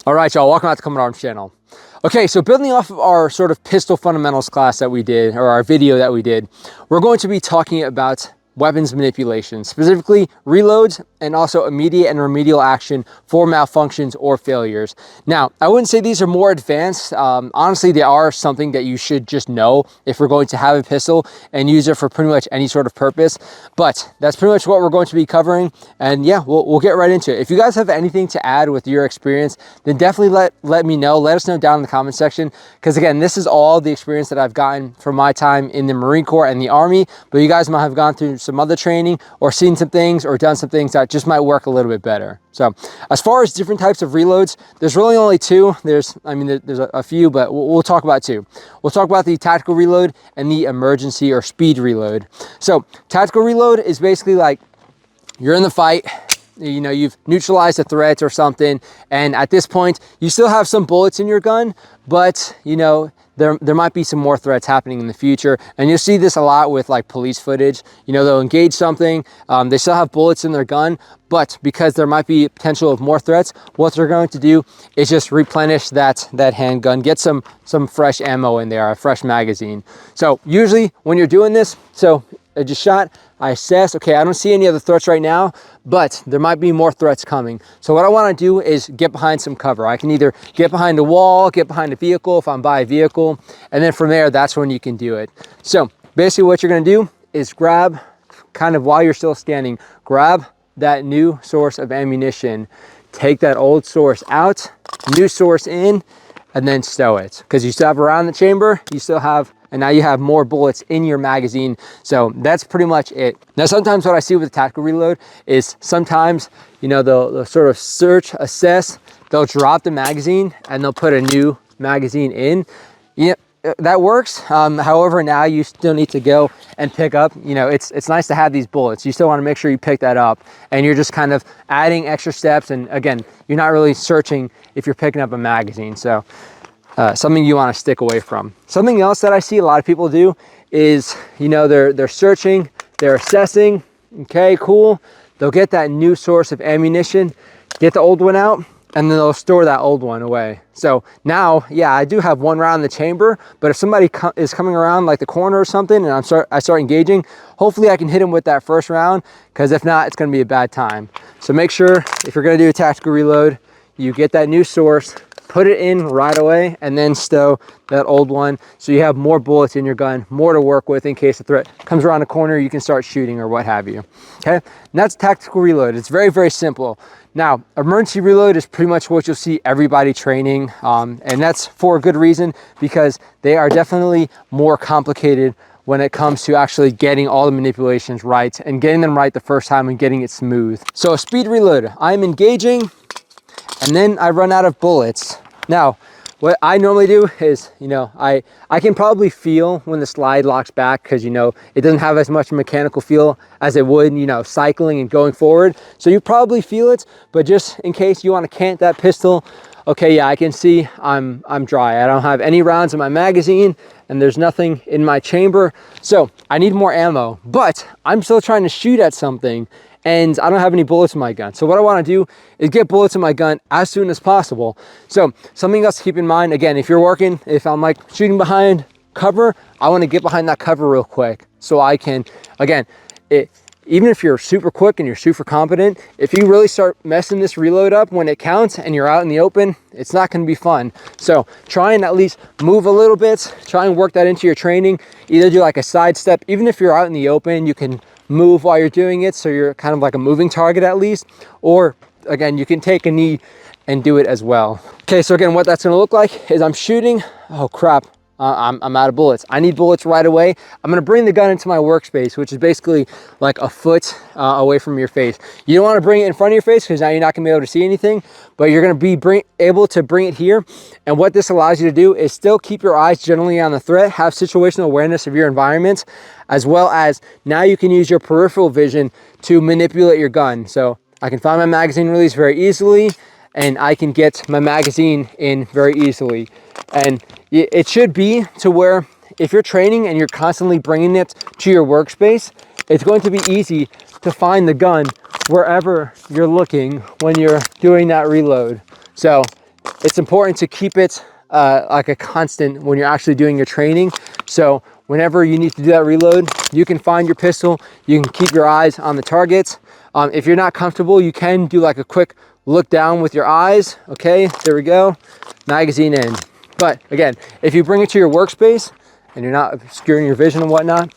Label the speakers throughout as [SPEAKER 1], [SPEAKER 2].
[SPEAKER 1] All right, y'all, welcome back to Combat Arms channel. Okay, so building off of our sort of pistol fundamentals class that we did, or our video that we did, we're going to be talking about weapons manipulation, specifically reloads and also immediate and remedial action for malfunctions or failures. Now, I wouldn't say these are more advanced. Honestly, they are something that you should just know if we're going to have a pistol and use it for pretty much any sort of purpose. But that's pretty much what we're going to be covering. And yeah, we'll get right into it. If you guys have anything to add with your experience, then definitely let me know. Let us know down in the comment section. Because again, this is all the experience that I've gotten from my time in the Marine Corps and the Army. But you guys might have gone through some other training or seen some things or done some things that just might work a little bit better. So as far as different types of reloads, there's really only two. There's a few, but we'll talk about two. We'll talk about the tactical reload and the emergency or speed reload. So tactical reload is basically like you're in the fight, you know, you've neutralized a threat or something, and at this point you still have some bullets in your gun, but you know, there might be some more threats happening in the future. And you'll see this a lot with like police footage. You know, they'll engage something, they still have bullets in their gun, but because there might be potential of more threats, what they're going to do is just replenish that handgun, get some fresh ammo in there, a fresh magazine. So usually when you're doing this, so I just shot, I assess, okay, I don't see any other threats right now, but there might be more threats coming. So what I want to do is get behind some cover. I can either get behind a wall, get behind a vehicle if I'm by a vehicle, and then from there, that's when you can do it. So basically what you're going to do is grab, kind of while you're still standing, grab that new source of ammunition, take that old source out, new source in, and then stow it. Because you still have around the chamber, you still have, and now you have more bullets in your magazine. So that's pretty much it. Now, sometimes what I see with the tactical reload is sometimes, you know, they'll sort of search, assess, they'll drop the magazine and they'll put a new magazine in. Yeah, that works. However, now you still need to go and pick up, you know, it's nice to have these bullets. You still want to make sure you pick that up, and you're just kind of adding extra steps. And again, you're not really searching if you're picking up a magazine. So something you want to stick away from. Something else that I see a lot of people do is, you know, they're searching, they're assessing. Okay, cool. They'll get that new source of ammunition, get the old one out, and then they'll store that old one away. So now, yeah, I do have one round in the chamber, but if somebody is coming around like the corner or something and I start engaging, hopefully I can hit them with that first round, because if not, it's going to be a bad time. So make sure if you're going to do a tactical reload, you get that new source, put it in right away, and then stow that old one, so you have more bullets in your gun, more to work with in case a threat comes around the corner, you can start shooting or what have you. Okay, and that's tactical reload. It's very, very simple. Now, emergency reload is pretty much what you'll see everybody training, and that's for a good reason, because they are definitely more complicated when it comes to actually getting all the manipulations right and getting them right the first time and getting it smooth. So a speed reload, I'm engaging, and then I run out of bullets. Now, what I normally do is, you know, I can probably feel when the slide locks back, because, you know, it doesn't have as much mechanical feel as it would, you know, cycling and going forward. So you probably feel it, but just in case you want to cant that pistol, okay, yeah, I can see I'm dry. I don't have any rounds in my magazine, and there's nothing in my chamber. So I need more ammo, but I'm still trying to shoot at something, and I don't have any bullets in my gun. So what I want to do is get bullets in my gun as soon as possible. So something else to keep in mind, again, if you're working, if I'm like shooting behind cover, I want to get behind that cover real quick so I can, again, even if you're super quick and you're super competent, if you really start messing this reload up when it counts and you're out in the open, it's not going to be fun. So try and at least move a little bit, try and work that into your training. Either do like a side step, even if you're out in the open, you can move while you're doing it, so you're kind of like a moving target at least. Or again, you can take a knee and do it as well. Okay, so again, what that's going to look like is I'm shooting. Oh crap, I'm out of bullets. I need bullets right away. I'm going to bring the gun into my workspace, which is basically like a foot away from your face. You don't want to bring it in front of your face, because now you're not going to be able to see anything, but you're going to be able to bring it here. And what this allows you to do is still keep your eyes generally on the threat, have situational awareness of your environment, as well as now you can use your peripheral vision to manipulate your gun. So I can find my magazine release very easily, and I can get my magazine in very easily. And it should be to where if you're training and you're constantly bringing it to your workspace, it's going to be easy to find the gun wherever you're looking when you're doing that reload. So it's important to keep it like a constant when you're actually doing your training. So whenever you need to do that reload, you can find your pistol, you can keep your eyes on the targets. If you're not comfortable, you can do like a quick look down with your eyes. Okay, there we go, magazine in. But again, if you bring it to your workspace and you're not obscuring your vision and whatnot,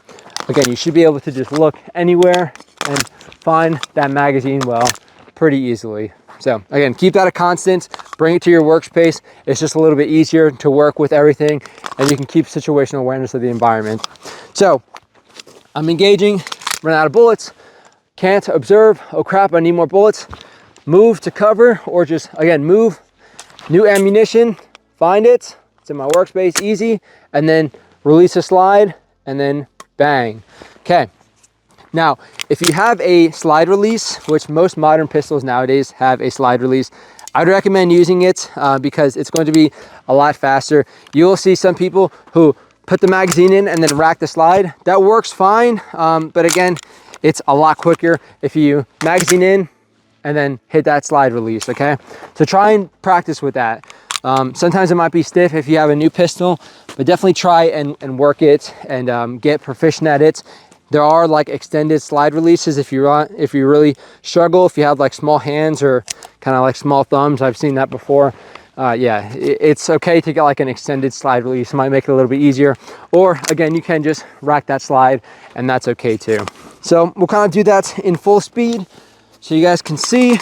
[SPEAKER 1] again, you should be able to just look anywhere and find that magazine well pretty easily. So again, keep that a constant, bring it to your workspace. It's just a little bit easier to work with everything, and you can keep situational awareness of the environment. So I'm engaging, run out of bullets, can't observe, oh crap, I need more bullets. Move to cover, or just again, move, new ammunition, find it, it's in my workspace, easy, and then release a slide, and then bang. Okay. Now, if you have a slide release, which most modern pistols nowadays have a slide release, I'd recommend using it because it's going to be a lot faster. You'll see some people who put the magazine in and then rack the slide. That works fine, but again, it's a lot quicker if you magazine in and then hit that slide release, okay? So try and practice with that. Sometimes it might be stiff if you have a new pistol, but definitely try and work it and get proficient at it. There are like extended slide releases if you really struggle, if you have like small hands or kind of like small thumbs. I've seen that before. Yeah, it's okay to get like an extended slide release. It might make it a little bit easier. Or again, you can just rack that slide and that's okay too. So we'll kind of do that in full speed so you guys can see. And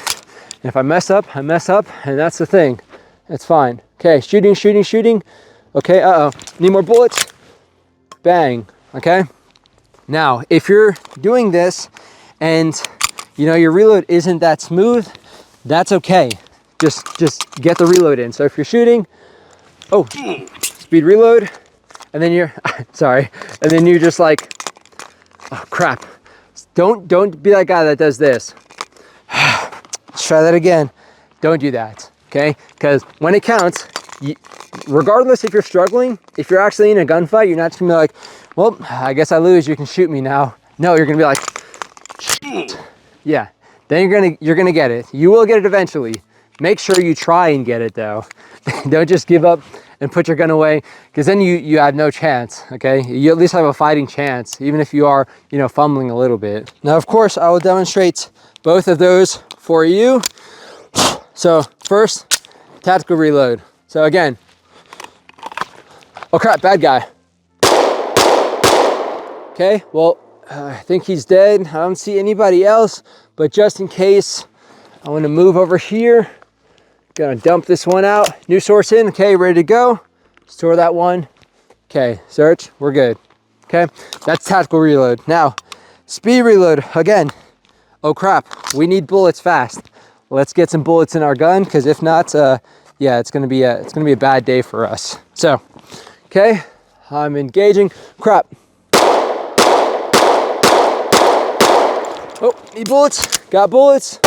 [SPEAKER 1] if I mess up, I mess up, and that's the thing. It's fine. Okay, shooting, shooting, shooting. Okay, need more bullets. Bang, okay? Now, if you're doing this and you know your reload isn't that smooth, that's okay. Just get the reload in. So if you're shooting, oh, speed reload, and then you're sorry, and then you're just like, oh crap. Don't be that guy that does this. Let's try that again. Don't do that, okay? Because when it counts, regardless if you're struggling, if you're actually in a gunfight, you're not just gonna be like, well, I guess I lose, you can shoot me now. No, you're gonna be like, shoot. Yeah, then you're gonna get it. You will get it eventually. Make sure you try and get it though. Don't just give up and put your gun away, because then you have no chance, okay? You at least have a fighting chance, even if you are, you know, fumbling a little bit. Now, of course, I will demonstrate both of those for you. So first, tactical reload. So again, oh crap, bad guy. Okay, well, I think he's dead. I don't see anybody else, but just in case, I want to move over here. Gonna dump this one out. New source in, okay, ready to go. Store that one. Okay, search, we're good. Okay, that's tactical reload. Now, speed reload, again. Oh crap, we need bullets fast. Let's get some bullets in our gun, because if not, yeah, it's gonna be a bad day for us. So, okay, I'm engaging. Crap. Oh, need bullets, got bullets.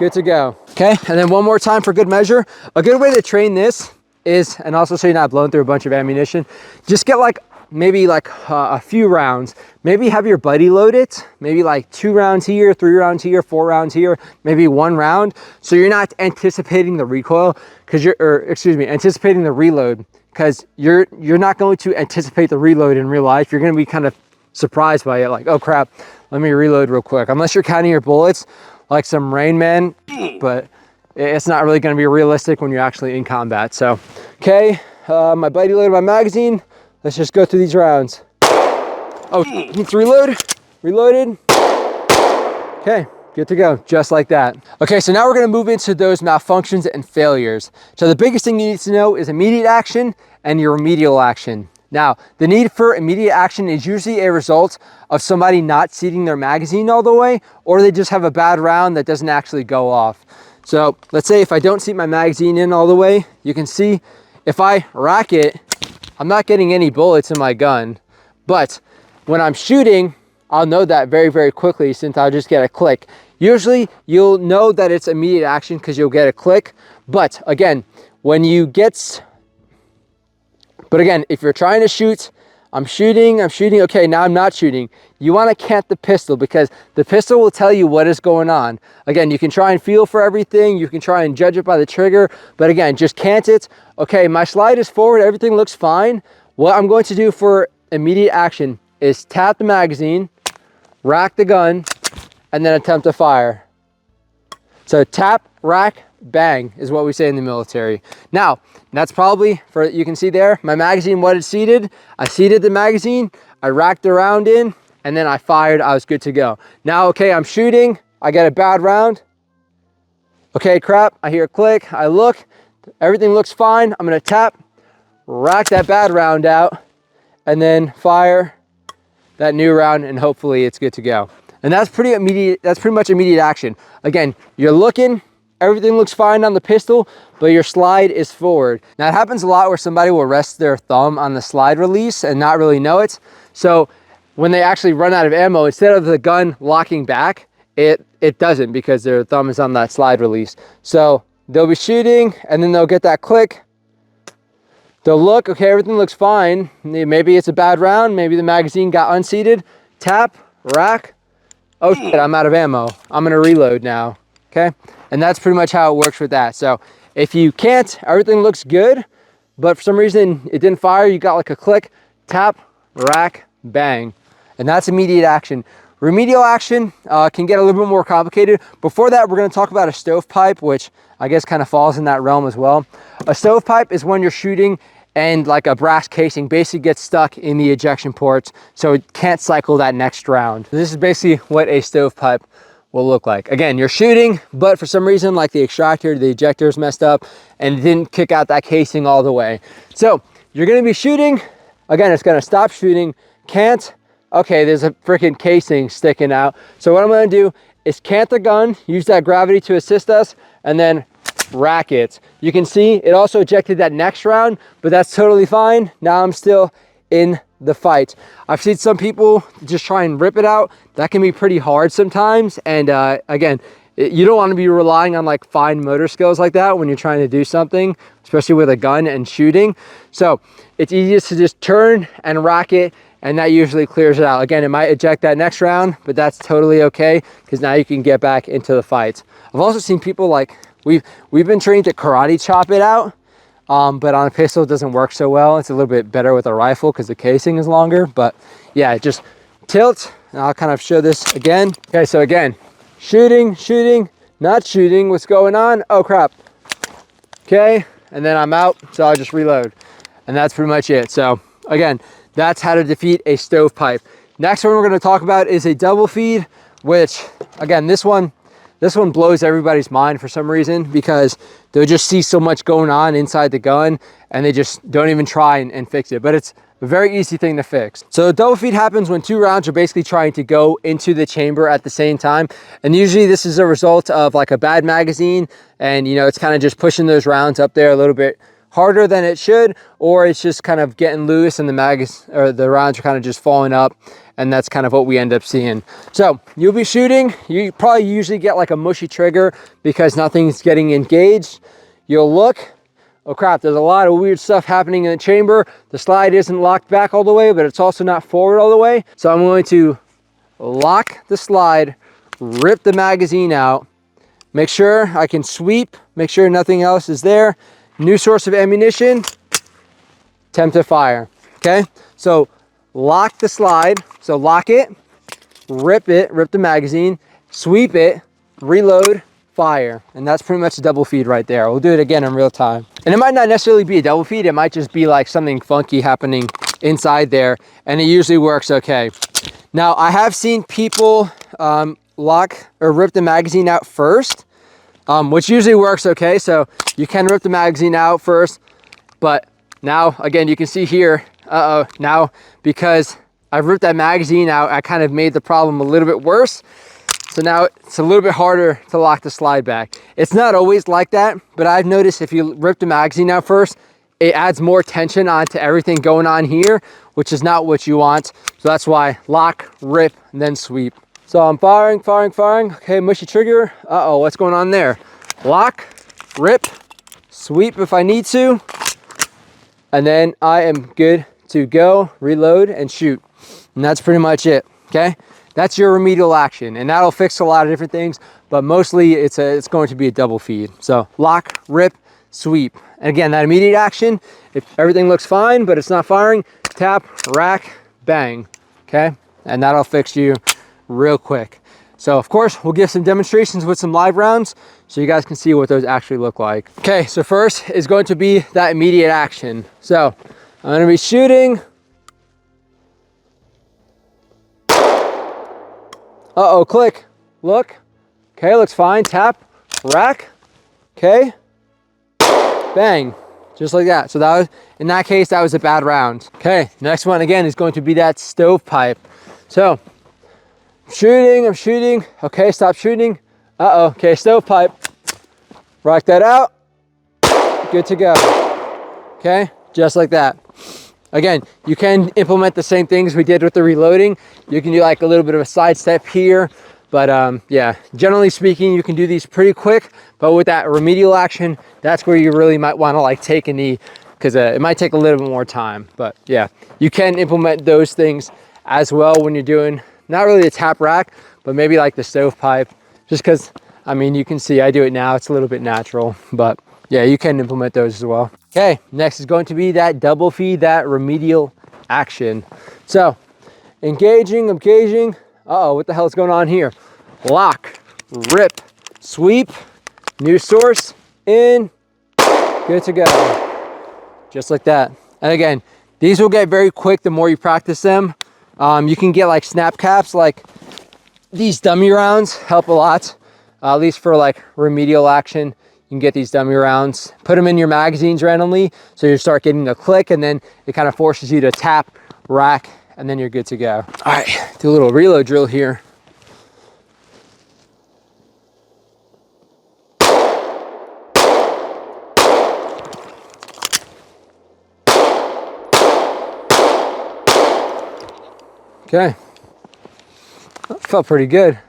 [SPEAKER 1] Good to go. Okay, and then one more time for good measure. A good way to train this is, and also so you're not blowing through a bunch of ammunition, just get like maybe like a few rounds. Maybe have your buddy load it. Maybe like 2 rounds here, 3 rounds here, 4 rounds here, maybe 1 round. So you're not anticipating the recoil, anticipating the reload, because you're not going to anticipate the reload in real life. You're going to be kind of surprised by it, like, oh crap, let me reload real quick. Unless you're counting your bullets like some Rain Man, but it's not really going to be realistic when you're actually in combat. So, okay, my buddy loaded my magazine. Let's just go through these rounds. Oh, needs to reload. Reloaded. Okay, good to go, just like that. Okay, so now we're going to move into those malfunctions and failures. So the biggest thing you need to know is immediate action and your remedial action. Now, the need for immediate action is usually a result of somebody not seating their magazine all the way, or they just have a bad round that doesn't actually go off. So let's say if I don't seat my magazine in all the way, you can see if I rack it, I'm not getting any bullets in my gun. But when I'm shooting, I'll know that very, very quickly, since I'll just get a click. Usually you'll know that it's immediate action because you'll get a click. But again, if you're trying to shoot I'm shooting. Okay, now I'm not shooting. You want to cant the pistol because the pistol will tell you what is going on. Again, you can try and feel for everything. You can try and judge it by the trigger, but again, just cant it. Okay, my slide is forward. Everything looks fine. What I'm going to do for immediate action is tap the magazine, rack the gun, and then attempt to fire. So tap, rack, bang is what we say in the military. Now, that's probably, you can see there, my magazine, what it seated. I seated the magazine, I racked the round in, and then I fired, I was good to go. Now, okay, I'm shooting, I get a bad round. Okay, crap, I hear a click, I look, everything looks fine. I'm gonna tap, rack that bad round out, and then fire that new round, and hopefully it's good to go. And that's pretty immediate, that's pretty much immediate action. Again, you're looking, everything looks fine on the pistol, but your slide is forward. Now it happens a lot where somebody will rest their thumb on the slide release and not really know it. So when they actually run out of ammo, instead of the gun locking back, it doesn't because their thumb is on that slide release. So they'll be shooting and then they'll get that click. They'll look, okay, everything looks fine. Maybe it's a bad round, maybe the magazine got unseated. Tap, rack, oh shit, I'm out of ammo. I'm gonna reload now, okay? And that's pretty much how it works with that. So if you can't, everything looks good, but for some reason it didn't fire, you got like a click, tap, rack, bang. And that's immediate action. Remedial action can get a little bit more complicated. Before that, we're gonna talk about a stovepipe, which I guess kind of falls in that realm as well. A stovepipe is when you're shooting and like a brass casing basically gets stuck in the ejection ports, so it can't cycle that next round. This is basically what a stovepipe will look like. Again, you're shooting, but for some reason, like the extractor, the ejector is messed up and it didn't kick out that casing all the way. So you're gonna be shooting, again, it's gonna stop shooting, can't, okay, there's a freaking casing sticking out. So what I'm gonna do is cant the gun, use that gravity to assist us, and then rack it. You can see it also ejected that next round, but that's totally fine. Now I'm still in the fight. I've seen some people just try and rip it out. That can be pretty hard sometimes. And again, you don't want to be relying on like fine motor skills like that when you're trying to do something, especially with a gun and shooting. So it's easiest to just turn and rack it, and that usually clears it out. Again, it might eject that next round, but that's totally okay because now you can get back into the fight. I've also seen people like, we've been trained to karate chop it out, but on a pistol it doesn't work so well. It's a little bit better with a rifle because the casing is longer, but yeah, just tilt, and I'll kind of show this again. Okay, so again, shooting, not shooting, what's going on? Oh crap. Okay, and then I'm out, so I'll just reload. And that's pretty much it. So again, that's how to defeat a stovepipe. Next one we're gonna talk about is a double feed, which again, this one blows everybody's mind for some reason because they'll just see so much going on inside the gun and they just don't even try and fix it. But it's a very easy thing to fix. So double feed happens when two rounds are basically trying to go into the chamber at the same time. And usually this is a result of like a bad magazine, and you know, it's kind of just pushing those rounds up there a little bit harder than it should, or it's just kind of getting loose and the rounds are kind of just falling up, and that's kind of what we end up seeing. So you'll be shooting, you probably usually get like a mushy trigger because nothing's getting engaged. You'll look, oh crap, there's a lot of weird stuff happening in the chamber. The slide isn't locked back all the way, but it's also not forward all the way. So I'm going to lock the slide, rip the magazine out, make sure I can sweep, make sure nothing else is there. New source of ammunition, attempt to fire, okay? So lock the slide, so lock it, rip the magazine, sweep it, reload, fire. And that's pretty much a double feed right there. We'll do it again in real time. And it might not necessarily be a double feed, it might just be like something funky happening inside there, and it usually works okay. Now, I have seen people lock or rip the magazine out first, which usually works okay. So you can rip the magazine out first, but now again, you can see here, now because I've ripped that magazine out, I kind of made the problem a little bit worse. So now it's a little bit harder to lock the slide back. It's not always like that, but I've noticed if you rip the magazine out first, it adds more tension onto everything going on here, which is not what you want. So that's why lock, rip, and then sweep. So I'm firing. Okay, mushy trigger. Uh-oh, what's going on there? Lock, rip, sweep if I need to, and then I am good to go, reload, and shoot. And that's pretty much it, okay? That's your remedial action, and that'll fix a lot of different things, but mostly it's going to be a double feed. So lock, rip, sweep. And again, that immediate action, if everything looks fine, but it's not firing, tap, rack, bang, okay? And that'll fix you real quick. So of course, we'll give some demonstrations with some live rounds so you guys can see what those actually look like. Okay, so first is going to be that immediate action. So I'm gonna be shooting. Uh-oh, click, look. Okay, looks fine, tap, rack, okay, bang, just like that. So that was, in that case, that was a bad round. Okay, next one again is going to be that stovepipe. So, I'm shooting, okay, stop shooting. Uh-oh, okay, stovepipe. Rock that out, good to go. Okay, just like that. Again, you can implement the same things we did with the reloading. You can do like a little bit of a side step here, but yeah, generally speaking, you can do these pretty quick, but with that remedial action, that's where you really might wanna like take a knee, because it might take a little bit more time. But yeah, you can implement those things as well when you're doing, not really a tap rack, but maybe like the stovepipe, just because, I mean, you can see I do it now, it's a little bit natural, but yeah, you can implement those as well. Okay, next is going to be that double feed, that remedial action. So, engaging, uh-oh, what the hell is going on here? Lock, rip, sweep, new source, in, good to go. Just like that. And again, these will get very quick the more you practice them. You can get like snap caps, like these dummy rounds help a lot, at least for like remedial action. You can get these dummy rounds, put them in your magazines randomly, so you start getting the click, and then it kind of forces you to tap, rack, and then you're good to go. All right, do a little reload drill here. Okay, that felt pretty good.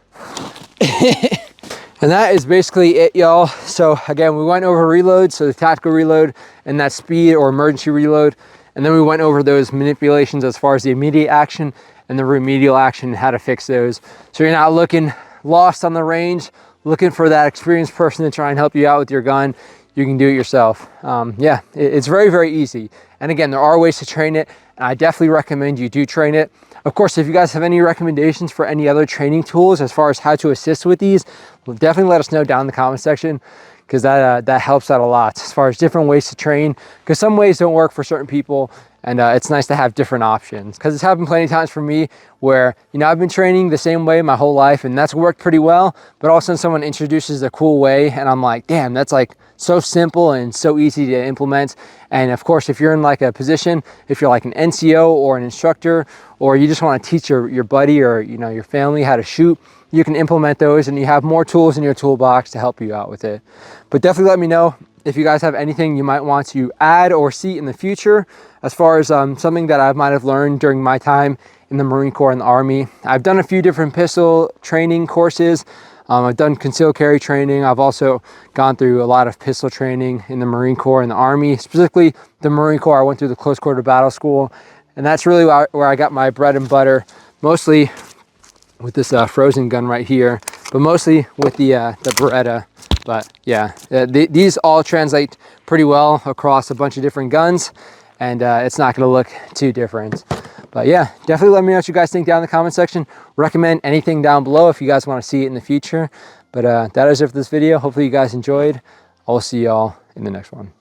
[SPEAKER 1] And that is basically it, y'all. So again, we went over reload, so the tactical reload and that speed or emergency reload. And then we went over those manipulations as far as the immediate action and the remedial action and how to fix those. So you're not looking lost on the range, looking for that experienced person to try and help you out with your gun. You can do it yourself. Yeah, it's very, very easy. And again, there are ways to train it, and I definitely recommend you do train it. Of course, if you guys have any recommendations for any other training tools as far as how to assist with these, definitely let us know down in the comment section, because that helps out a lot as far as different ways to train, because some ways don't work for certain people, and it's nice to have different options, because it's happened plenty of times for me where, you know, I've been training the same way my whole life and that's worked pretty well, but all of a sudden someone introduces a cool way and I'm like, damn, that's like so simple and so easy to implement. And of course, if you're in like a position, if you're like an NCO or an instructor, or you just want to teach your buddy or, you know, your family how to shoot, you can implement those and you have more tools in your toolbox to help you out with it. But definitely let me know if you guys have anything you might want to add or see in the future as far as something that I might have learned during my time in the Marine Corps and the Army. I've done a few different pistol training courses. I've done concealed carry training. I've also gone through a lot of pistol training in the Marine Corps and the Army. Specifically the Marine Corps, I went through the close quarter battle school, and that's really where I got my bread and butter, mostly with this frozen gun right here, but mostly with the Beretta. But yeah, these all translate pretty well across a bunch of different guns, and it's not gonna look too different. But yeah, definitely let me know what you guys think down in the comment section. Recommend anything down below if you guys want to see it in the future. But that is it for this video. Hopefully you guys enjoyed. I'll see y'all in the next one.